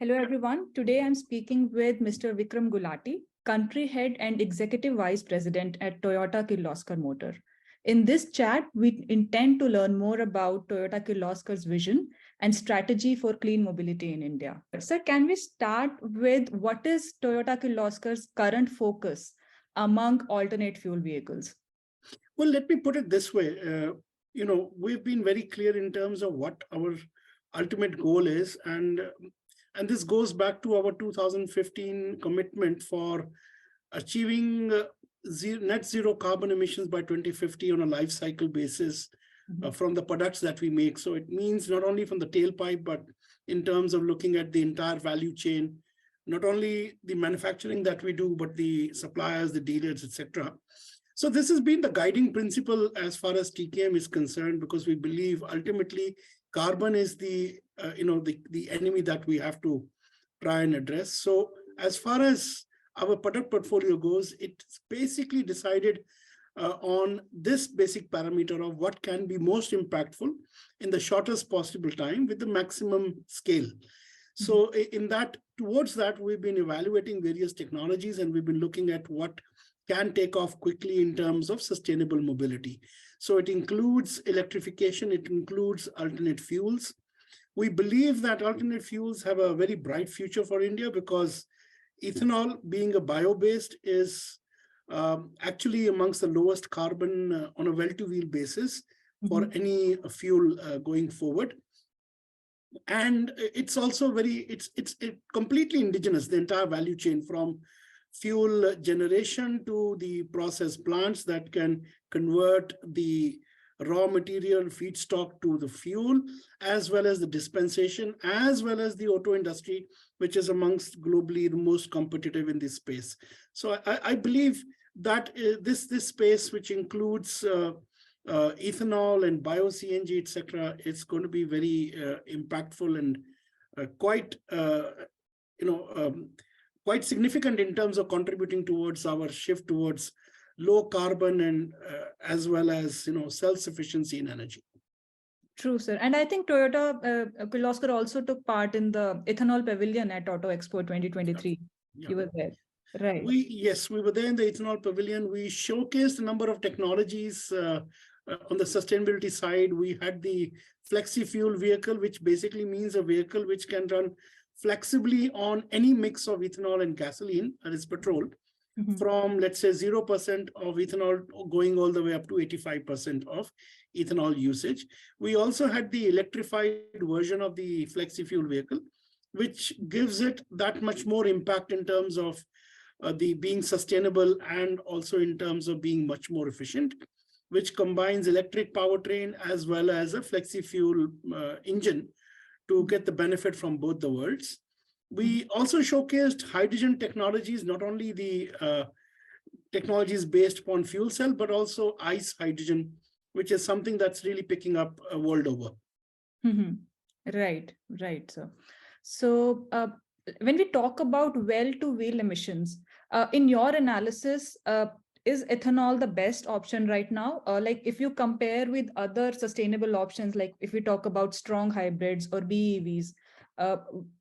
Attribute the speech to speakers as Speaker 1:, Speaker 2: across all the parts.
Speaker 1: Hello, everyone. Today, I'm speaking with Mr. Vikram Gulati, Country Head and Executive Vice President at Toyota Kirloskar Motor. In this chat, we intend to learn more about Toyota Kirloskar's vision and strategy for clean mobility in India. Sir, can we start with what is Toyota Kirloskar's current focus among alternate fuel vehicles?
Speaker 2: Well, let me put it this way. We've been very clear in terms of what our ultimate goal is. And this goes back to our 2015 commitment for achieving net zero carbon emissions by 2050 on a life cycle basis from the products that we make. So it means not only from the tailpipe, but in terms of looking at the entire value chain, not only the manufacturing that we do, but the suppliers, the dealers, etc. So this has been the guiding principle as far as TKM is concerned, because we believe ultimately carbon is the enemy that we have to try and address. So as far as our product portfolio goes, it's basically decided on this basic parameter of what can be most impactful in the shortest possible time with the maximum scale. So towards that, we've been evaluating various technologies, and we've been looking at what can take off quickly in terms of sustainable mobility. So it includes electrification, it includes alternate fuels. We believe that alternate fuels have a very bright future for India, because ethanol, being a bio-based, is actually amongst the lowest carbon on a well-to-wheel basis for any fuel going forward. And it's also it's completely indigenous, the entire value chain, from fuel generation to the process plants that can convert the raw material feedstock to the fuel, as well as the dispensation, as well as the auto industry, which is amongst globally the most competitive in this space. So I believe that this space, which includes ethanol and bio CNG, etc., it's going to be very impactful and quite significant in terms of contributing towards our shift towards low carbon and as well as self-sufficiency in energy.
Speaker 1: True, sir. And I think Toyota Kirloskar also took part in the ethanol pavilion at Auto Expo 2023. Yeah. You were there, right?
Speaker 2: Yes, we were there in the ethanol pavilion. We showcased a number of technologies on the sustainability side. We had the flexi fuel vehicle, which basically means a vehicle which can run flexibly on any mix of ethanol and gasoline, that is petrol, from, let's say, 0% of ethanol going all the way up to 85% of ethanol usage. We also had the electrified version of the flexi fuel vehicle, which gives it that much more impact in terms of the being sustainable and also in terms of being much more efficient, which combines electric powertrain as well as a flexi fuel engine to get the benefit from both the worlds. We also showcased hydrogen technologies, not only the technologies based upon fuel cell, but also ICE hydrogen, which is something that's really picking up world over.
Speaker 1: Right, sir. So when we talk about well-to-wheel emissions, in your analysis, is ethanol the best option right now? Like if you compare with other sustainable options, like if we talk about strong hybrids or BEVs,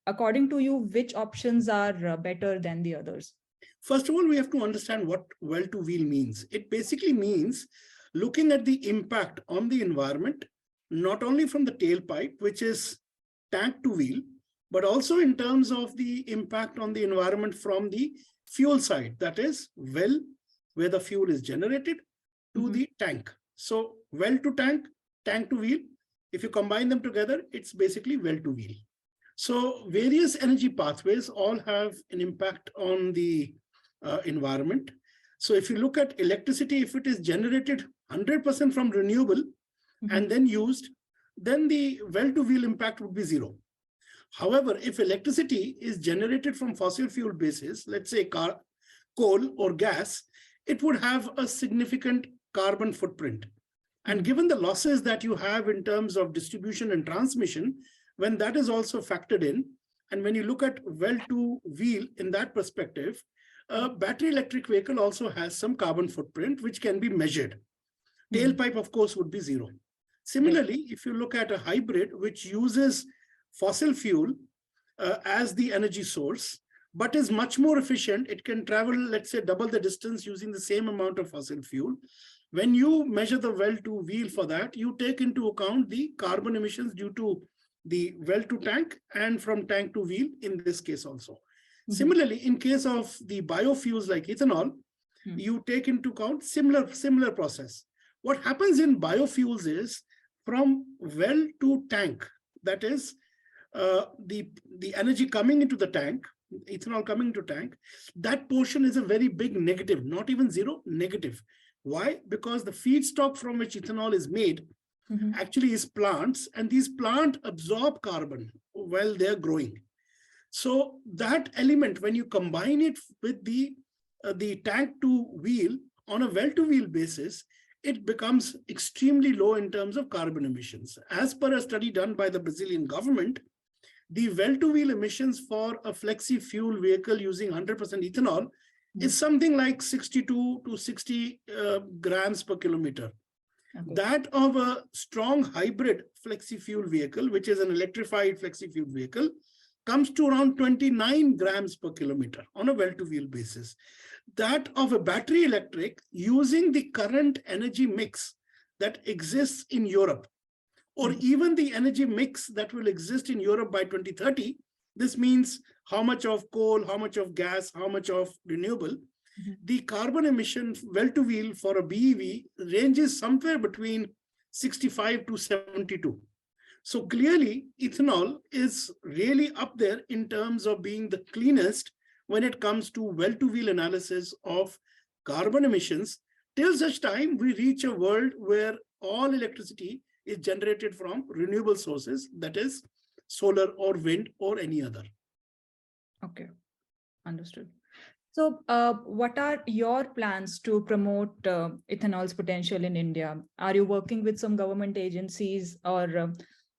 Speaker 1: according to you, which options are better than the others?
Speaker 2: First of all, we have to understand what well-to-wheel means. It basically means looking at the impact on the environment, not only from the tailpipe, which is tank to wheel, but also in terms of the impact on the environment from the fuel side, that is well, where the fuel is generated, to the tank. So well to tank, tank to wheel, if you combine them together, it's basically well to wheel. So various energy pathways all have an impact on the environment. So if you look at electricity, if it is generated 100% from renewable and then used, then the well to wheel impact would be zero. However, if electricity is generated from fossil fuel basis, let's say coal or gas, it would have a significant carbon footprint. And given the losses that you have in terms of distribution and transmission, when that is also factored in, and when you look at well-to-wheel in that perspective, a battery electric vehicle also has some carbon footprint, which can be measured. Tailpipe, of course, would be zero. Similarly, if you look at a hybrid, which uses fossil fuel as the energy source, but is much more efficient. It can travel, let's say, double the distance using the same amount of fossil fuel. When you measure the well to wheel for that, you take into account the carbon emissions due to the well to tank and from tank to wheel in this case also. Similarly, in case of the biofuels like ethanol, you take into account similar process. What happens in biofuels is from well to tank, that is the energy coming into the tank, ethanol coming into tank, that portion is a very big negative, not even zero, negative. Why? Because the feedstock from which ethanol is made actually is plants, and these plants absorb carbon while they're growing. So that element, when you combine it with the tank to wheel on a well to wheel basis, it becomes extremely low in terms of carbon emissions. As per a study done by the Brazilian government, the well to wheel emissions for a flexi fuel vehicle using 100% ethanol is something like 62 to 60 grams per kilometer. Okay. That of a strong hybrid flexi fuel vehicle, which is an electrified flexi fuel vehicle, comes to around 29 grams per kilometer on a well-to-wheel basis. That of a battery electric using the current energy mix that exists in Europe, or even the energy mix that will exist in Europe by 2030, this means how much of coal, how much of gas, how much of renewable, the carbon emission well-to-wheel for a BEV ranges somewhere between 65 to 72. So clearly, ethanol is really up there in terms of being the cleanest when it comes to well-to-wheel analysis of carbon emissions, till such time we reach a world where all electricity is generated from renewable sources, that is solar or wind or any other.
Speaker 1: Okay, understood. So what are your plans to promote ethanol's potential in India? Are you working with some government agencies, or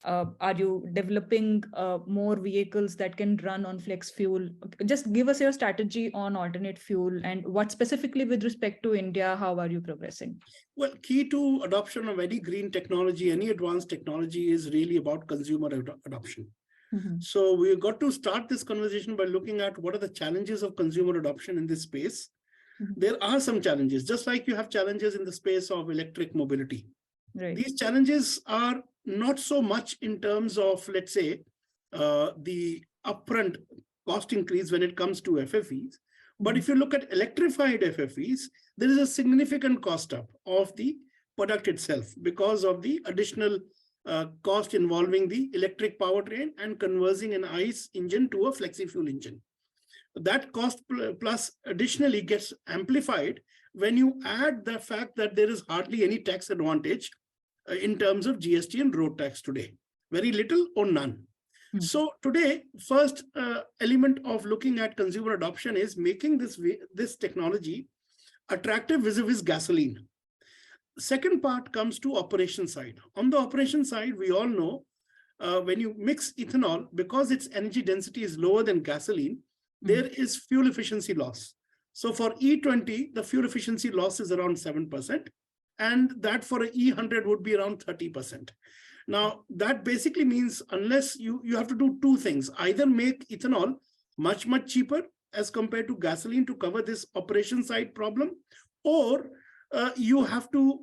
Speaker 1: are you developing more vehicles that can run on flex fuel? Just give us your strategy on alternate fuel, and what specifically with respect to India, how are you progressing?
Speaker 2: Well, key to adoption of any green technology, any advanced technology, is really about consumer adoption. So we got to start this conversation by looking at what are the challenges of consumer adoption in this space. There are some challenges, just like you have challenges in the space of electric mobility. Right. These challenges are not so much in terms of, let's say, the upfront cost increase when it comes to FFEs. But if you look at electrified FFEs, there is a significant cost up of the product itself because of the additional cost involving the electric powertrain and converting an ICE engine to a flexi fuel engine. That cost plus additionally gets amplified when you add the fact that there is hardly any tax advantage in terms of GST and road tax today, very little or none. So today, first element of looking at consumer adoption is making this technology attractive vis-a-vis gasoline. Second part comes to operation side. On the operation side, we all know when you mix ethanol, because its energy density is lower than gasoline, there is fuel efficiency loss. So for E20, the fuel efficiency loss is around 7%, and that for an E100 would be around 30%. Now, that basically means unless you have to do two things, either make ethanol much cheaper as compared to gasoline to cover this operation side problem, or you have to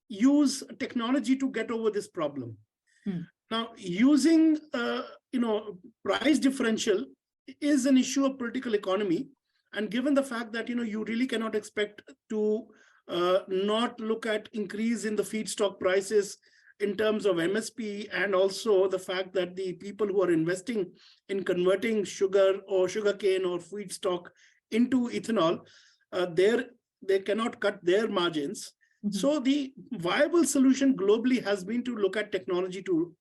Speaker 2: use technology to get over this problem. Now, using price differential is an issue of political economy, and given the fact that you really cannot expect to not look at increase in the feedstock prices in terms of MSP, and also the fact that the people who are investing in converting sugar or sugarcane or feedstock into ethanol, they cannot cut their margins. So the viable solution globally has been to look at technology to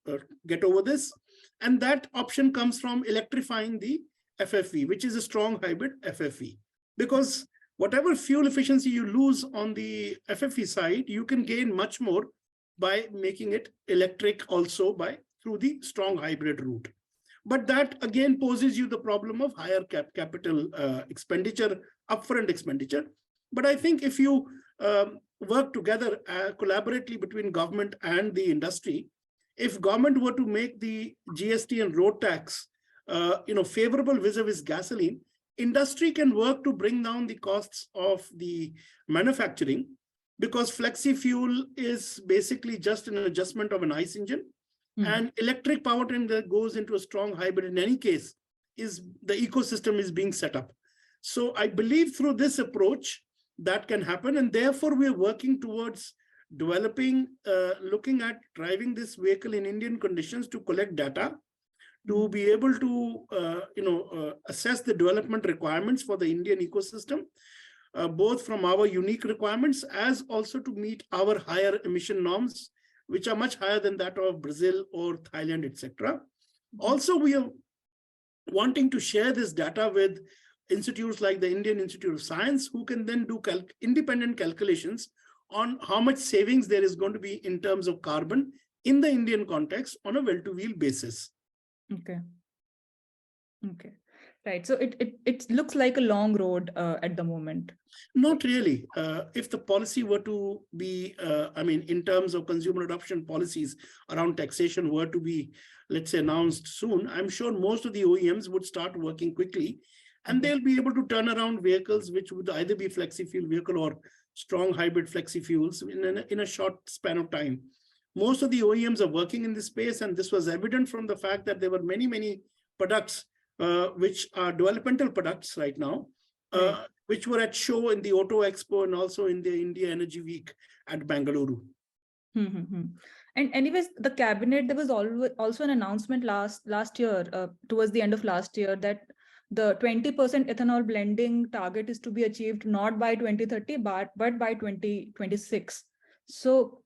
Speaker 2: get over this. And that option comes from electrifying the FFE, which is a strong hybrid FFE. Because whatever fuel efficiency you lose on the FFE side, you can gain much more by making it electric also through the strong hybrid route. But that again poses you the problem of higher capital expenditure, upfront expenditure. But I think if you work together collaboratively between government and the industry, if government were to make the GST and road tax favorable vis-a-vis gasoline, industry can work to bring down the costs of the manufacturing, because flexi fuel is basically just an adjustment of an ICE engine, and electric powertrain that goes into a strong hybrid in any case is the ecosystem is being set up. So I believe through this approach that can happen, and therefore we're working towards developing, looking at driving this vehicle in Indian conditions to collect data, to be able to assess the development requirements for the Indian ecosystem, both from our unique requirements as also to meet our higher emission norms, which are much higher than that of Brazil or Thailand, etc. Also, we are wanting to share this data with institutes like the Indian Institute of Science, who can then do independent calculations on how much savings there is going to be in terms of carbon in the Indian context on a well-to-wheel basis.
Speaker 1: Okay. Okay. Right. So it looks like a long road at the moment.
Speaker 2: Not really. If the policy were to be, in terms of consumer adoption policies around taxation were to be, let's say, announced soon, I'm sure most of the OEMs would start working quickly, and they'll be able to turn around vehicles which would either be flexi fuel vehicle or strong hybrid flexi fuels in a short span of time. Most of the OEMs are working in this space, and this was evident from the fact that there were many products which are developmental products right now, which were at show in the Auto Expo and also in the India Energy Week at Bangalore.
Speaker 1: And anyways, the cabinet, there was also an announcement last year, towards the end of last year, that the 20% ethanol blending target is to be achieved not by 2030, but by 2026. So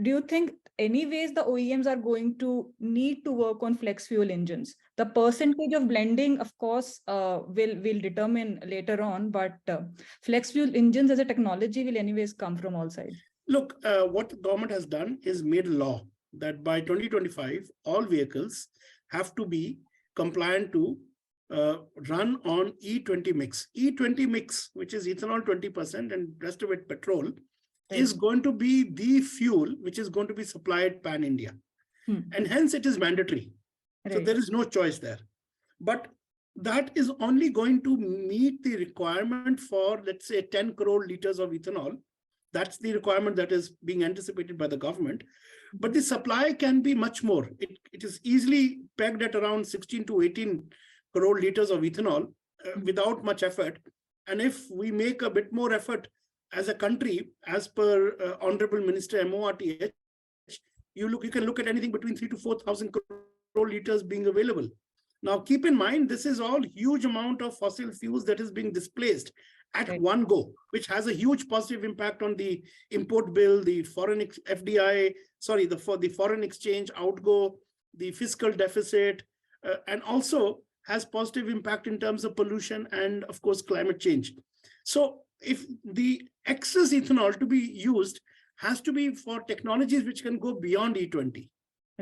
Speaker 1: do you think anyways the OEMs are going to need to work on flex fuel engines? The percentage of blending, of course, will determine later on, but flex fuel engines as a technology will anyways come from all sides.
Speaker 2: Look, what the government has done is made a law that by 2025, all vehicles have to be compliant to run on E20 mix. E20 mix, which is ethanol 20% and rest of it petrol, is going to be the fuel which is going to be supplied pan-India. And hence it is mandatory. So there is no choice there. But that is only going to meet the requirement for, let's say, 10 crore liters of ethanol. That's the requirement that is being anticipated by the government. But the supply can be much more. It is easily pegged at around 16 to 18 crore liters of ethanol without much effort. And if we make a bit more effort as a country, as per Honorable Minister MORTH, you can look at anything between 3,000 to 4,000 crore liters being available. Now, keep in mind, this is all huge amount of fossil fuels that is being displaced at one go, which has a huge positive impact on the import bill, the foreign FDI, the foreign exchange outgo, the fiscal deficit, and also has positive impact in terms of pollution and, of course, climate change. So if the excess ethanol to be used has to be for technologies which can go beyond E20.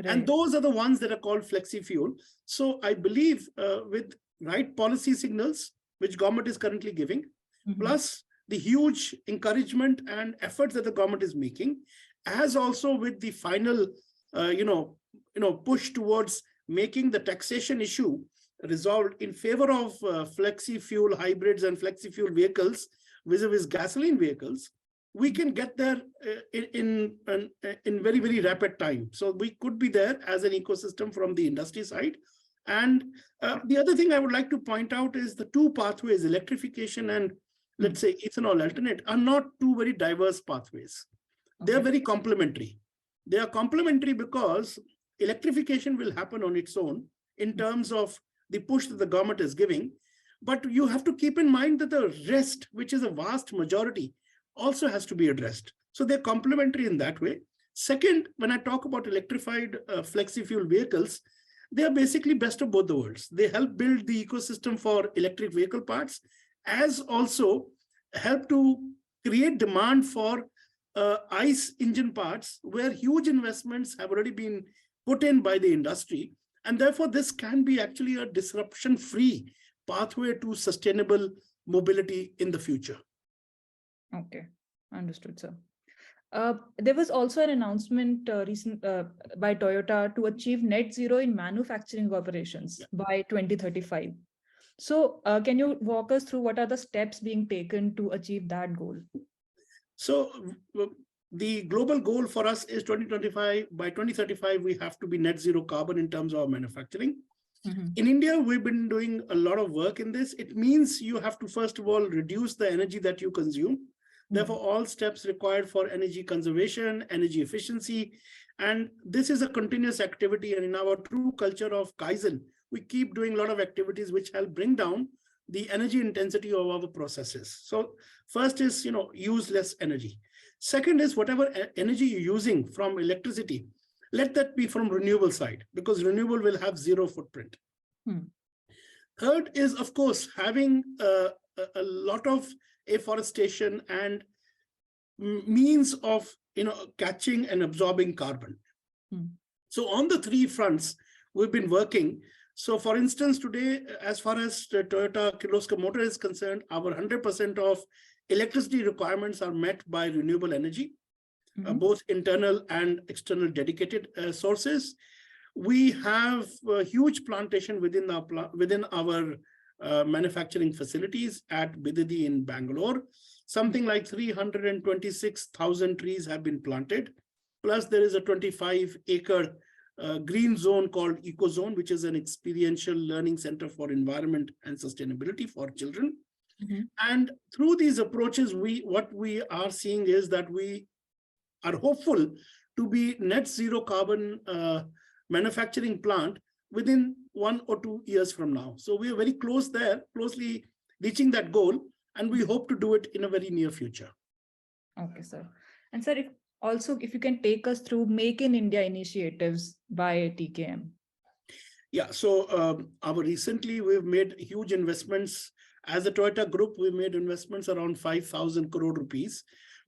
Speaker 2: And those are the ones that are called flexi fuel. So I believe with right policy signals, which government is currently giving, plus the huge encouragement and efforts that the government is making, as also with the final, push towards making the taxation issue resolved in favor of flexi fuel hybrids and flexi fuel vehicles vis-a-vis gasoline vehicles, we can get there in very, very rapid time. So we could be there as an ecosystem from the industry side. And the other thing I would like to point out is the two pathways, electrification and, let's say, ethanol alternate, are not two very diverse pathways. They are very complementary. They are complementary because electrification will happen on its own in terms of the push that the government is giving. But you have to keep in mind that the rest, which is a vast majority, also has to be addressed. So they're complementary in that way. Second, when I talk about electrified flexi fuel vehicles, they are basically best of both the worlds. They help build the ecosystem for electric vehicle parts, as also help to create demand for ICE engine parts, where huge investments have already been put in by the industry. And therefore, this can be actually a disruption-free pathway to sustainable mobility in the future.
Speaker 1: Okay, understood, sir. There was also an announcement recent by Toyota to achieve net zero in manufacturing operations by 2035. So, can you walk us through what are the steps being taken to achieve that goal?
Speaker 2: So the global goal for us is 2025. By 2035, we have to be net zero carbon in terms of our manufacturing. In India, we've been doing a lot of work in this. It means you have to, first of all, reduce the energy that you consume. Therefore, all steps required for energy conservation, energy efficiency, and this is a continuous activity. And in our true culture of Kaizen, we keep doing a lot of activities which help bring down the energy intensity of our processes. So first is, use less energy. Second is whatever energy you're using from electricity, let that be from renewable side, because renewable will have zero footprint. Third is, of course, having a lot of afforestation and means of catching and absorbing carbon. So on the three fronts, we've been working. So for instance, today, as far as the Toyota Kirloskar Motor is concerned, our 100% of electricity requirements are met by renewable energy, both internal and external dedicated sources. We have a huge plantation within our manufacturing facilities at Bidadi in Bangalore. Something like 326,000 trees have been planted. Plus, there is a 25-acre green zone called Eco Zone, which is an experiential learning center for environment and sustainability for children. And through these approaches, what we are seeing is that we are hopeful to be net zero carbon manufacturing plant within 1 or 2 years from now. So we are very closely reaching that goal, and we hope to do it in a very near future.
Speaker 1: Okay, sir. And sir, if you can take us through Make in India initiatives by TKM.
Speaker 2: Yeah, so recently we've made huge investments. As a Toyota group, we made investments around 5,000 crore rupees.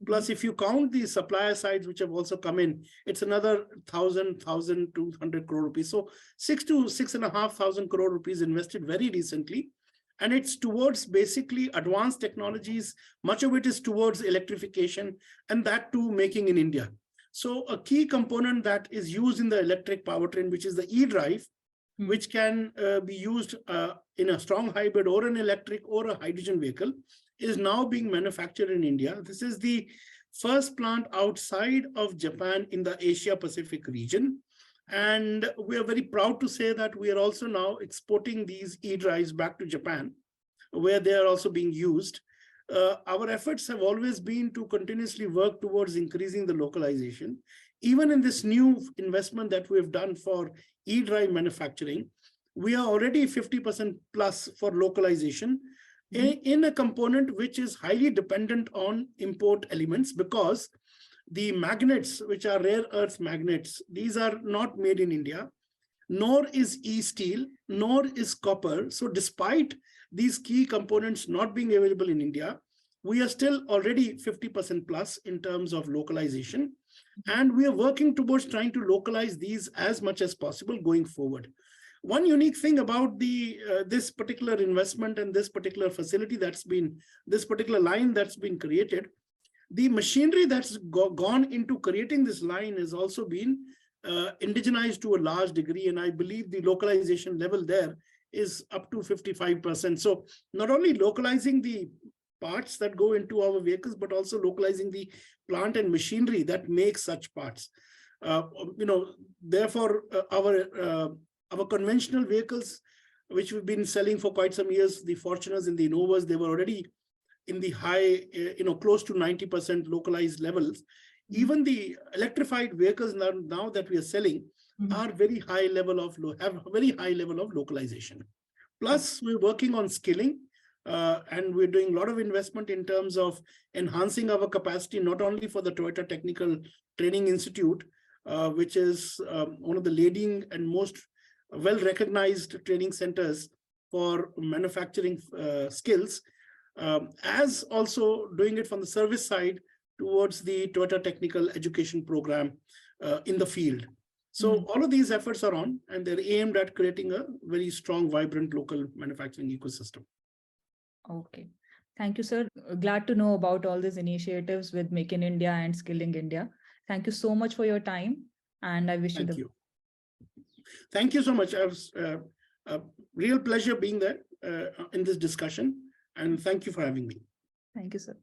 Speaker 2: Plus, if you count the supplier sides, which have also come in, it's another 1,200 crore rupees. So 6,500 crore rupees invested very recently. And it's towards basically advanced technologies. Much of it is towards electrification, and that too making in India. So a key component that is used in the electric powertrain, which is the e-drive, which can be used in a strong hybrid or an electric or a hydrogen vehicle, is now being manufactured in India. This is the first plant outside of Japan in the Asia Pacific region. And we are very proud to say that we are also now exporting these e-drives back to Japan, where they are also being used. Our efforts have always been to continuously work towards increasing the localization. Even in this new investment that we've done for e-drive manufacturing, we are already 50% plus for localization in a component which is highly dependent on import elements, because the magnets, which are rare earth magnets, these are not made in India, nor is e-steel, nor is copper. So despite these key components not being available in India, we are still already 50% plus in terms of localization. And we are working towards trying to localize these as much as possible going forward. One unique thing about this particular investment and this particular facility this particular line that's been created, the machinery that's gone into creating this line has also been indigenized to a large degree. And I believe the localization level there is up to 55%. So not only localizing the parts that go into our vehicles, but also localizing the plant and machinery that makes such parts. Therefore, our conventional vehicles, which we've been selling for quite some years, the Fortuners and the Innovas, they were already in the high, close to 90% localized levels. Even the electrified vehicles now that we are selling are have a very high level of localization. Plus, we're working on skilling, and we're doing a lot of investment in terms of enhancing our capacity, not only for the Toyota Technical Training Institute, which is one of the leading and most well-recognized training centers for manufacturing skills, as also doing it from the service side towards the Toyota Technical Education Program in the field. So all of these efforts are on, and they're aimed at creating a very strong, vibrant local manufacturing ecosystem.
Speaker 1: Okay. Thank you, sir. Glad to know about all these initiatives with Make in India and Skilling India. Thank you so much for your time, and I wish you
Speaker 2: Thank
Speaker 1: the
Speaker 2: you. Thank you so much. I was a real pleasure being there in this discussion, and thank you for having me.
Speaker 1: thank you, sir.